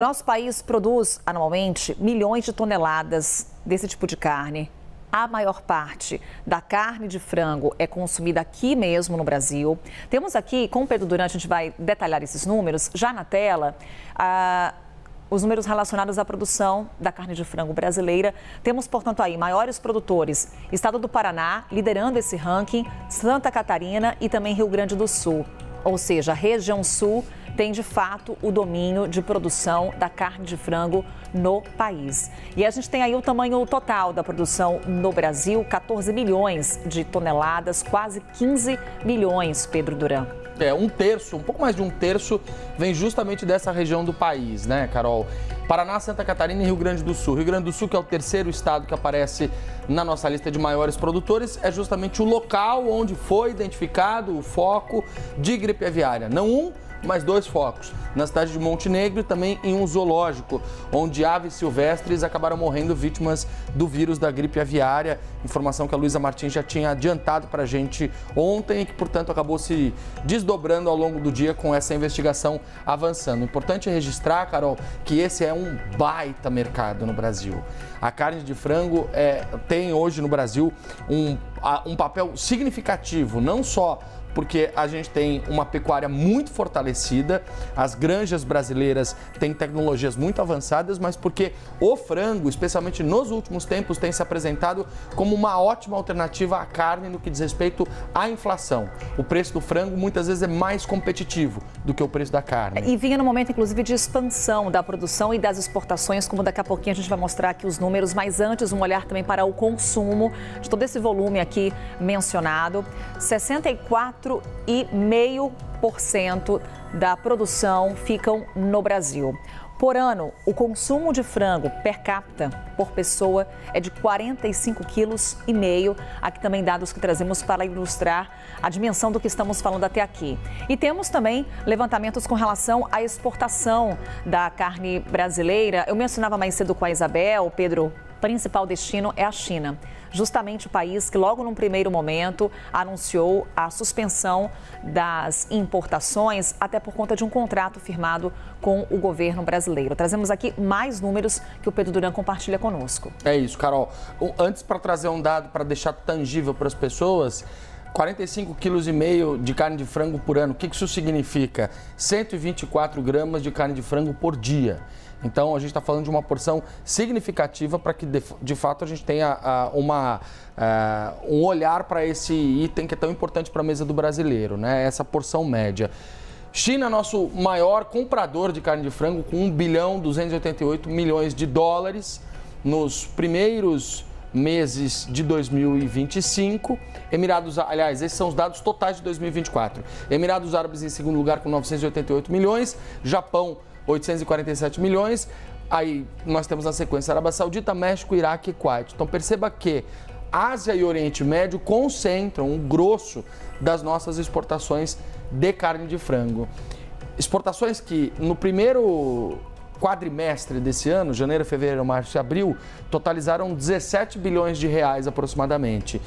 Nosso país produz anualmente milhões de toneladas desse tipo de carne. A maior parte da carne de frango é consumida aqui mesmo no Brasil. Temos aqui, com o Pedro Durante, a gente vai detalhar esses números. Já na tela, os números relacionados à produção da carne de frango brasileira. Temos, portanto, aí maiores produtores. Estado do Paraná, liderando esse ranking, Santa Catarina e também Rio Grande do Sul. Ou seja, a região sul tem, de fato, o domínio de produção da carne de frango no país. E a gente tem aí o tamanho total da produção no Brasil, 14 milhões de toneladas, quase 15 milhões, Pedro Duran. Um pouco mais de um terço vem justamente dessa região do país, né, Carol? Paraná, Santa Catarina e Rio Grande do Sul. Rio Grande do Sul, que é o terceiro estado que aparece na nossa lista de maiores produtores, é justamente o local onde foi identificado o foco de gripe aviária. Não um, mas dois focos. Na cidade de Montenegro e também em um zoológico, onde aves silvestres acabaram morrendo vítimas do vírus da gripe aviária. Informação que a Luísa Martins já tinha adiantado para a gente ontem e que, portanto, acabou se desdobrando ao longo do dia com essa investigação avançando. Importante registrar, Carol, que esse é um baita mercado no Brasil. A carne de frango tem hoje no Brasil um papel significativo, não só porque a gente tem uma pecuária muito fortalecida, as granjas brasileiras têm tecnologias muito avançadas, mas porque o frango, especialmente nos últimos tempos, tem se apresentado como uma ótima alternativa à carne no que diz respeito à inflação. O preço do frango muitas vezes é mais competitivo do que o preço da carne. E vinha no momento, inclusive, de expansão da produção e das exportações, como daqui a pouquinho a gente vai mostrar aqui os números, mas antes um olhar também para o consumo de todo esse volume aqui mencionado. 64,5% da produção ficam no Brasil. Por ano, o consumo de frango per capita por pessoa é de 45,5 quilos. Aqui também dados que trazemos para ilustrar a dimensão do que estamos falando até aqui. E temos também levantamentos com relação à exportação da carne brasileira. Eu mencionava mais cedo com a Isabel, Pedro, o principal destino é a China. Justamente o país que logo num primeiro momento anunciou a suspensão das importações, até por conta de um contrato firmado com o governo brasileiro. Trazemos aqui mais números que o Pedro Duran compartilha conosco. É isso, Carol. Antes, para trazer um dado para deixar tangível para as pessoas, 45,5 quilos de carne de frango por ano. O que isso significa? 124 gramas de carne de frango por dia. Então, a gente está falando de uma porção significativa para que, de fato, a gente tenha um olhar para esse item que é tão importante para a mesa do brasileiro, né? Essa porção média. China, nosso maior comprador de carne de frango, com 1 bilhão 288 milhões de dólares nos primeiros meses de 2025. Aliás, esses são os dados totais de 2024. Emirados Árabes em segundo lugar com 988 milhões, Japão 847 milhões, aí nós temos na sequência Arábia Saudita, México, Iraque e Kuwait. Então perceba que Ásia e Oriente Médio concentram o grosso das nossas exportações de carne de frango. Exportações que no primeiro quadrimestre desse ano, janeiro, fevereiro, março e abril, totalizaram 17 bilhões de reais aproximadamente.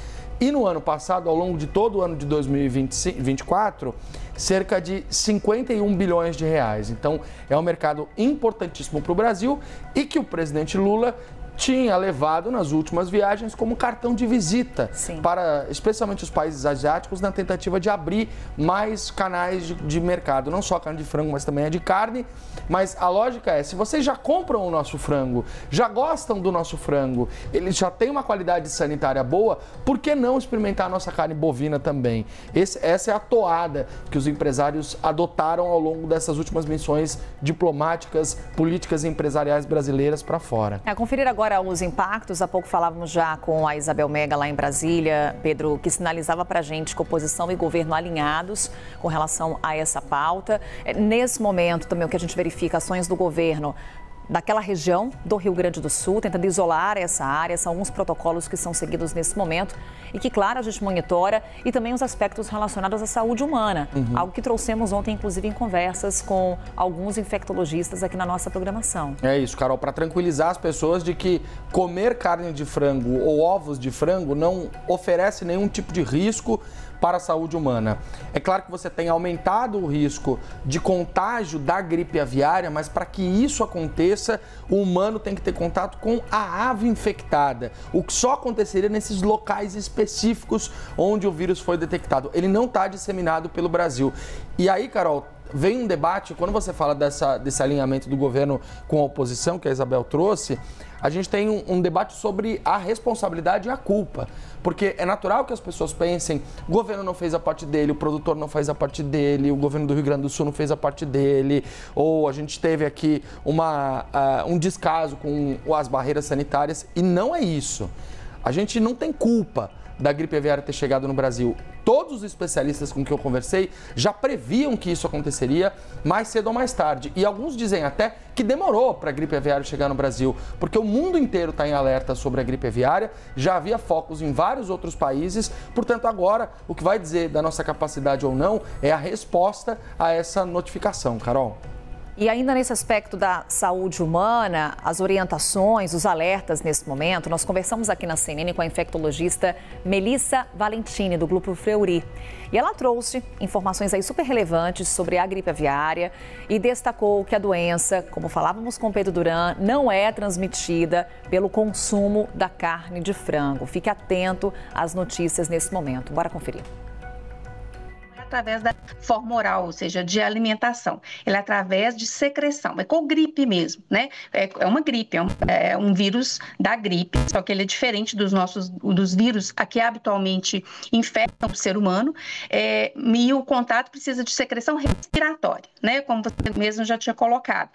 E no ano passado, ao longo de todo o ano de 2024, cerca de 51 bilhões de reais. Então, é um mercado importantíssimo para o Brasil e que o presidente Lula tinha levado nas últimas viagens como cartão de visita para especialmente os países asiáticos na tentativa de abrir mais canais de mercado, não só a carne de frango, mas também a de carne. Mas a lógica é, se vocês já compram o nosso frango, já gostam do nosso frango, ele já tem uma qualidade sanitária boa, por que não experimentar a nossa carne bovina também? Essa é a toada que os empresários adotaram ao longo dessas últimas missões diplomáticas, políticas e empresariais brasileiras para fora. Conferir agora os impactos. Há pouco falávamos já com a Isabel Mega lá em Brasília, Pedro, que sinalizava para a gente que oposição e governo alinhados com relação a essa pauta. Nesse momento também o que a gente verifica, ações do governo daquela região do Rio Grande do Sul, tentando isolar essa área. São alguns protocolos que são seguidos nesse momento e que, claro, a gente monitora, e também os aspectos relacionados à saúde humana, algo que trouxemos ontem, inclusive, em conversas com alguns infectologistas aqui na nossa programação. É isso, Carol, para tranquilizar as pessoas de que comer carne de frango ou ovos de frango não oferece nenhum tipo de risco para a saúde humana. É claro que você tem aumentado o risco de contágio da gripe aviária, mas para que isso aconteça, o humano tem que ter contato com a ave infectada, o que só aconteceria nesses locais específicos onde o vírus foi detectado. Ele não está disseminado pelo Brasil. E aí, Carol, vem um debate, quando você fala desse alinhamento do governo com a oposição, que a Isabel trouxe, a gente tem um debate sobre a responsabilidade e a culpa. Porque é natural que as pessoas pensem, o governo não fez a parte dele, o produtor não fez a parte dele, o governo do Rio Grande do Sul não fez a parte dele, ou a gente teve aqui um descaso com as barreiras sanitárias, e não é isso. A gente não tem culpa da gripe aviária ter chegado no Brasil. Todos os especialistas com quem eu conversei já previam que isso aconteceria mais cedo ou mais tarde. E alguns dizem até que demorou para a gripe aviária chegar no Brasil, porque o mundo inteiro está em alerta sobre a gripe aviária, já havia focos em vários outros países, portanto agora o que vai dizer da nossa capacidade ou não é a resposta a essa notificação, Carol. E ainda nesse aspecto da saúde humana, as orientações, os alertas nesse momento, nós conversamos aqui na CNN com a infectologista Melissa Valentini, do Grupo Fleury. E ela trouxe informações aí super relevantes sobre a gripe aviária e destacou que a doença, como falávamos com Pedro Duran, não é transmitida pelo consumo da carne de frango. Fique atento às notícias nesse momento. Bora conferir. Através da forma oral, ou seja, de alimentação. Ele é através de secreção, é com gripe mesmo, né? É uma gripe, é um vírus da gripe, só que ele é diferente dos vírus que habitualmente infectam o ser humano, e o contato precisa de secreção respiratória, né? Como você mesmo já tinha colocado.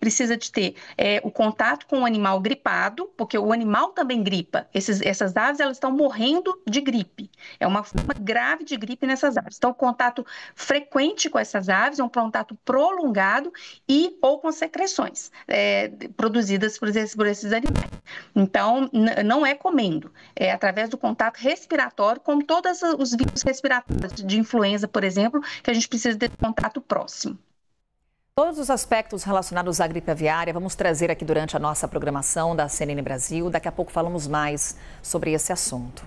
Precisa de ter o contato com o animal gripado, porque o animal também gripa. Essas aves, elas estão morrendo de gripe. É uma forma grave de gripe nessas aves. Então, contato frequente com essas aves, um contato prolongado ou com secreções produzidas por esses animais. Então, não é comendo, é através do contato respiratório, como todos os vírus respiratórios de influenza, por exemplo, que a gente precisa de contato próximo. Todos os aspectos relacionados à gripe aviária vamos trazer aqui durante a nossa programação da CNN Brasil. Daqui a pouco falamos mais sobre esse assunto.